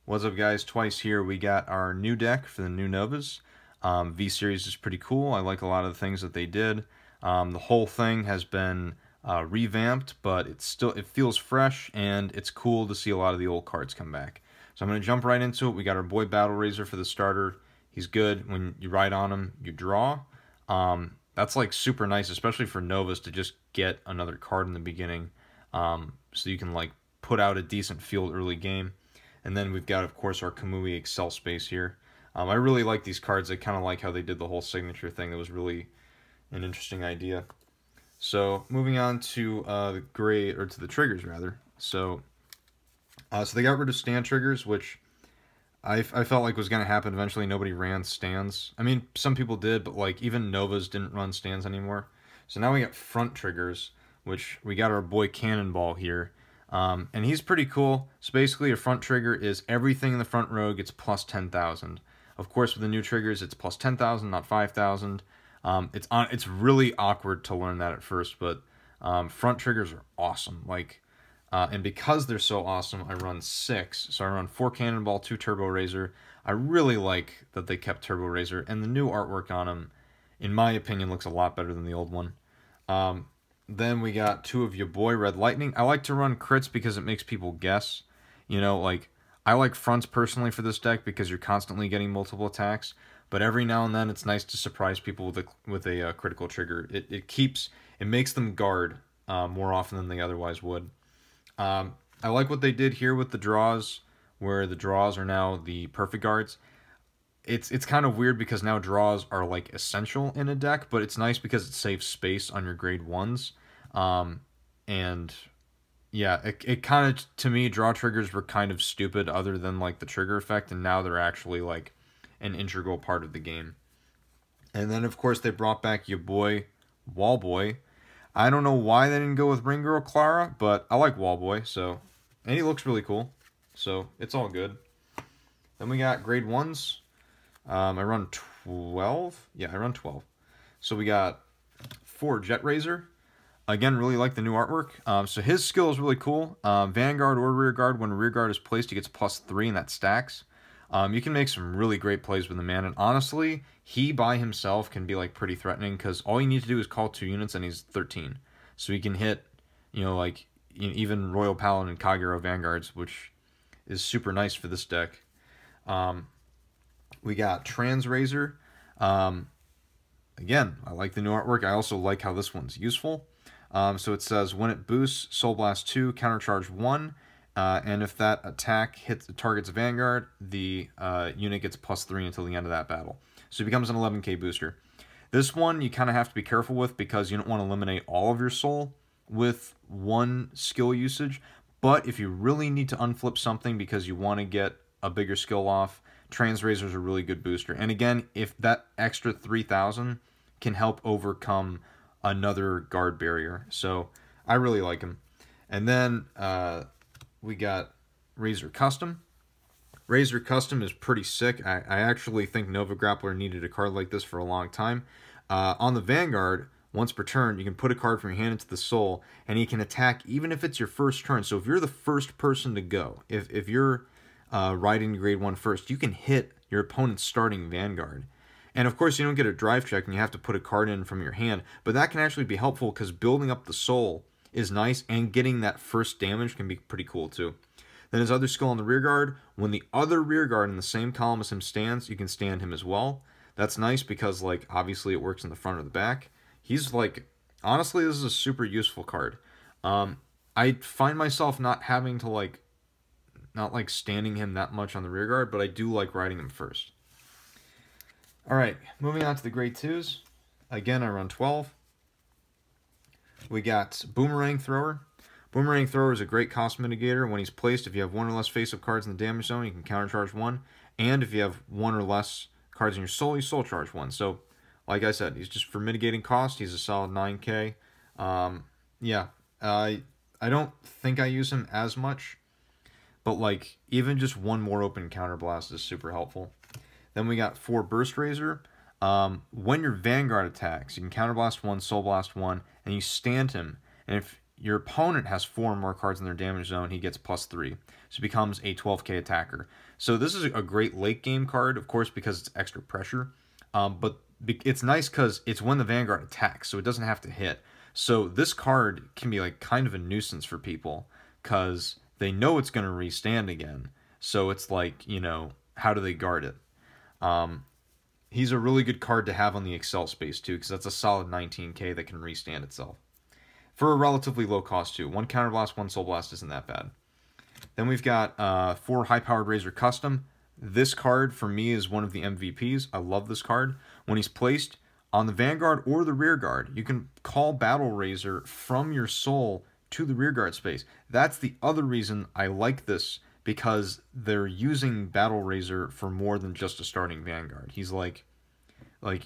What's up, guys? Twice here. We got our new deck for the new Novas. V-Series is pretty cool. I like a lot of the things that they did. The whole thing has been revamped, but it feels fresh, and it's cool to see a lot of the old cards come back. So I'm going to jump right into it. We got our boy Battleraizer for the starter. He's good. When you ride on him, you draw. That's like super nice, especially for Novas, to just get another card in the beginning, so you can like put out a decent field early game. And then we've got, of course, our Kamui Excel Space here. I really like these cards. I kind of like how they did the whole signature thing. That was really an interesting idea. So moving on to to the triggers rather. So they got rid of stand triggers, which I felt like was going to happen eventually. Nobody ran stands. I mean, some people did, but like even Novas didn't run stands anymore. So now we got front triggers, which we got our boy Cannonball here. And he's pretty cool. So basically a front trigger is everything in the front row gets plus 10,000. Of course, with the new triggers, it's plus 10,000, not 5,000. It's really awkward to learn that at first, but front triggers are awesome. And because they're so awesome, I run 6. So I run 4 Cannonball, 2 Turbo-Raizer. I really like that they kept Turbo-Raizer, and the new artwork on them, in my opinion, looks a lot better than the old one. Then we got 2 of your boy Red Lightning. I like to run crits because it makes people guess. You know, like, I like fronts personally for this deck because you're constantly getting multiple attacks. But every now and then it's nice to surprise people with a critical trigger. It makes them guard more often than they otherwise would. I like what they did here with the draws, where the draws are now the perfect guards. It's kind of weird because now draws are like essential in a deck, but it's nice because it saves space on your grade 1s. And yeah, it kind of, to me, draw triggers were kind of stupid other than like the trigger effect, and now they're actually like an integral part of the game. And then of course they brought back your boy Wallboy. I don't know why they didn't go with Ring Girl Clara, but I like Wallboy, and he looks really cool, so it's all good. Then we got grade 1s. I run 12. Yeah, I run 12. So we got 4 Jetraizer. Again, really like the new artwork. So his skill is really cool. Vanguard or Rearguard. When Rearguard is placed, he gets +3, and that stacks. You can make some really great plays with the man, and honestly, he by himself can be like pretty threatening because all you need to do is call 2 units, and he's 13. So he can hit, even Royal Paladin and Kagero Vanguards, which is super nice for this deck. We got Transraizer. Again, I like the new artwork. I also like how this one's useful. So it says, when it boosts, Soul Blast 2, Countercharge 1, and if that attack targets a Vanguard, the unit gets +3 until the end of that battle. So it becomes an 11k booster. This one you kind of have to be careful with because you don't want to eliminate all of your soul with one skill usage, but if you really need to unflip something because you want to get a bigger skill off, Transraizer is a really good booster. And again, if that extra 3,000 can help overcome another guard barrier. So I really like him. And then we got Raizer Custom. Raizer Custom is pretty sick. I actually think Nova Grappler needed a card like this for a long time. On the Vanguard, once per turn, you can put a card from your hand into the soul, and he can attack even if it's your first turn. So if you're the first person to go, if you're riding grade 1 first, you can hit your opponent's starting Vanguard. And of course, you don't get a drive check, and you have to put a card in from your hand, but that can actually be helpful because building up the soul is nice, and getting that first damage can be pretty cool too. Then his other skill on the rear guard, when the other rear guard in the same column as him stands, you can stand him as well. That's nice because, like, obviously it works in the front or the back. He's like, honestly, this is a super useful card. I find myself not having to not standing him that much on the rear guard, but I do like riding him first. Alright, moving on to the grade 2s. Again, I run 12. We got Boomerang Thrower. Boomerang Thrower is a great cost mitigator. When he's placed, if you have 1 or less face-up cards in the damage zone, you can countercharge 1. And if you have 1 or less cards in your soul, you soul charge 1. So, like I said, he's just for mitigating cost. He's a solid 9k. Yeah, I don't think I use him as much, but like even just 1 more open counterblast is super helpful. Then we got 4 Burstraizer. When your Vanguard attacks, you can counterblast 1, soul blast 1, and you stand him. And if your opponent has 4 or more cards in their damage zone, he gets +3. So he becomes a 12k attacker. So this is a great late game card, of course, because it's extra pressure. But it's nice because it's when the Vanguard attacks, so it doesn't have to hit. So this card can be like kind of a nuisance for people because they know it's going to restand again. So it's like, you know, how do they guard it? He's a really good card to have on the Excel space too, because that's a solid 19k that can restand itself. For a relatively low cost too. 1 Counterblast, 1 Soul Blast isn't that bad. Then we've got 4 High-Powered Raizer Custom. This card, for me, is one of the MVPs. I love this card. When he's placed on the Vanguard or the Rearguard, you can call Battleraizer from your soul to the Rearguard space. That's the other reason I like this, because they're using Battleraizer for more than just a starting Vanguard. He's like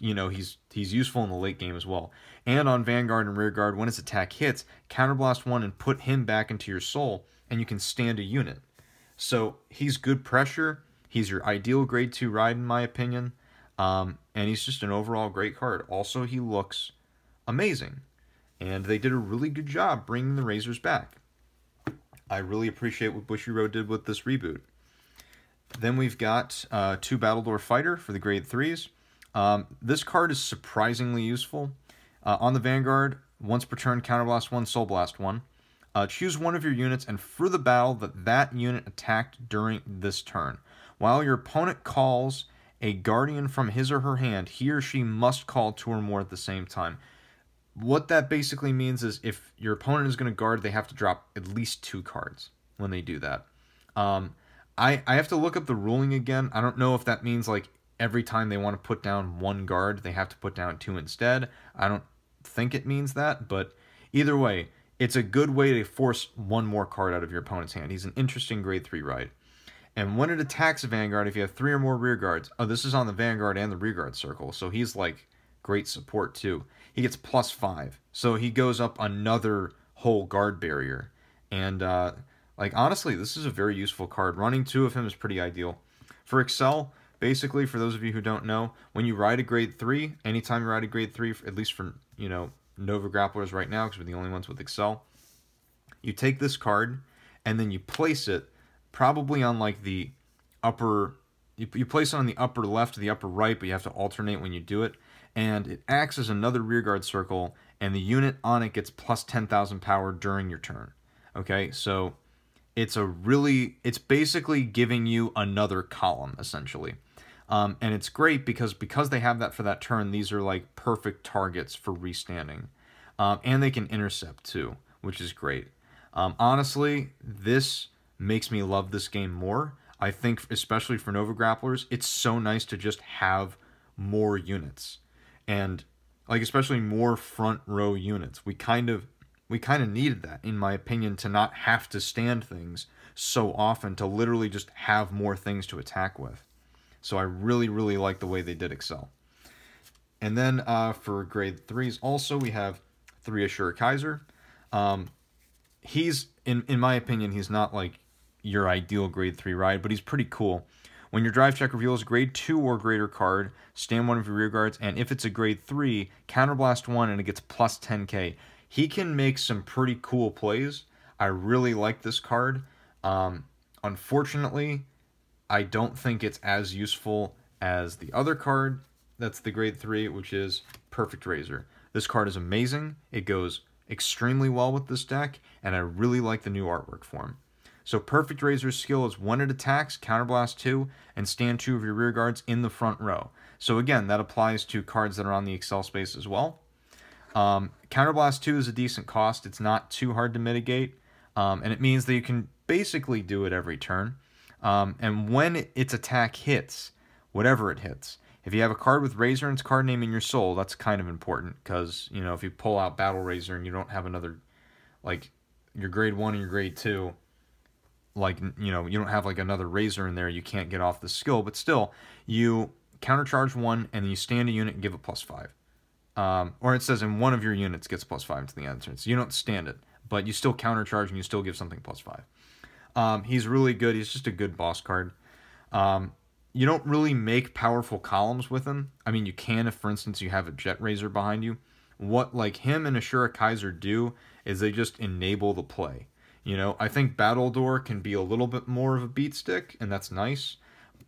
you know, he's useful in the late game as well. And on Vanguard and Rearguard, when his attack hits, Counterblast 1 and put him back into your soul, and you can stand a unit. So he's good pressure. He's your ideal grade 2 ride, in my opinion. And he's just an overall great card. Also, he looks amazing. And they did a really good job bringing the Raizers back. I really appreciate what Bushiroad did with this reboot. Then we've got 2 Battledore Fighter for the grade 3s. This card is surprisingly useful. On the Vanguard, once per turn, Counterblast 1, Soul Blast 1. Choose one of your units, and for the battle that unit attacked during this turn. While your opponent calls a Guardian from his or her hand, he or she must call 2 or more at the same time. What that basically means is if your opponent is going to guard, they have to drop at least 2 cards when they do that. I have to look up the ruling again. I don't know if that means like every time they want to put down 1 guard, they have to put down 2 instead. I don't think it means that, but either way, it's a good way to force 1 more card out of your opponent's hand. He's an interesting grade 3 ride. And when it attacks a Vanguard, if you have 3 or more rear guards, oh, this is on the Vanguard and the rear guard circle, so he's like great support too. He gets +5, so he goes up another whole guard barrier. And like honestly, this is a very useful card. Running 2 of him is pretty ideal. For Excel, basically, for those of you who don't know, when you ride a grade 3, anytime you ride a grade 3, at least for, you know, Nova Grapplers right now, because we're the only ones with Excel, you take this card, and then you place it probably on like the upper, you place it on the upper left or the upper right, but you have to alternate when you do it, and it acts as another rearguard circle, and the unit on it gets plus 10,000 power during your turn. Okay, so it's basically giving you another column, essentially. And it's great because they have that for that turn, these are like perfect targets for restanding. And they can intercept too, which is great. Honestly, this makes me love this game more. I think, especially for Nova Grapplers, it's so nice to just have more units. And, like, especially more front row units. We kind of needed that, in my opinion, to not have to stand things so often, to literally just have more things to attack with. So I really, really like the way they did Excel. And then for grade 3s also, we have 3 Asura Kaiser. He's, in my opinion, he's not like your ideal grade 3 ride, but he's pretty cool. When your drive check reveals a grade 2 or greater card, stand one of your rear guards, and if it's a grade 3, counterblast 1 and it gets plus 10k. He can make some pretty cool plays. I really like this card. Unfortunately, I don't think it's as useful as the other card that's the grade 3, which is Perfect Raizer. This card is amazing. It goes extremely well with this deck, and I really like the new artwork for him. So Perfect Raizer's skill is when it attacks, counterblast 2, and stand 2 of your rear guards in the front row. So again, that applies to cards that are on the Excel space as well. Counterblast 2 is a decent cost. It's not too hard to mitigate, and it means that you can basically do it every turn. And when its attack hits, whatever it hits, if you have a card with Raizer and its card name in your soul, that's kind of important, because, you know, if you pull out Battleraizer and you don't have another, like, your grade 1 and your grade 2, like, you know, you don't have, like, another Raizer in there, you can't get off the skill, but still, you countercharge 1, and then you stand a unit and give it plus 5. Or it says in one of your units gets plus 5 to the answer. So you don't stand it, but you still countercharge and you still give something plus 5. He's really good. He's just a good boss card. You don't really make powerful columns with him. I mean, you can if, for instance, you have a Jetraizer behind you. What, like, him and Asura Kaiser do is they just enable the play. You know, I think Battledore can be a little bit more of a beat stick, and that's nice.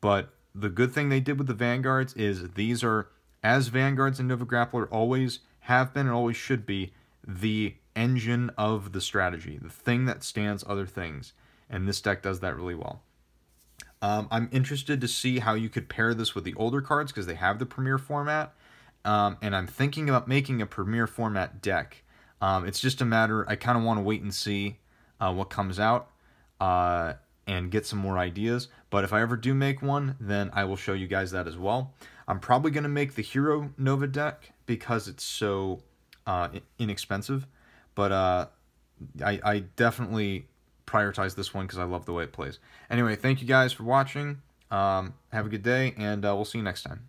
But the good thing they did with the Vanguards is these are, as Vanguards and Nova Grappler always have been and always should be, the engine of the strategy, the thing that stands other things. And this deck does that really well. I'm interested to see how you could pair this with the older cards because they have the Premier format. And I'm thinking about making a Premier format deck. It's just a matter, I kind of want to wait and see what comes out and get some more ideas. But if I ever do make one, then I will show you guys that as well. I'm probably going to make the Hero Nova deck because it's so inexpensive. But I definitely prioritize this one because I love the way it plays. Anyway, thank you guys for watching. Have a good day, and we'll see you next time.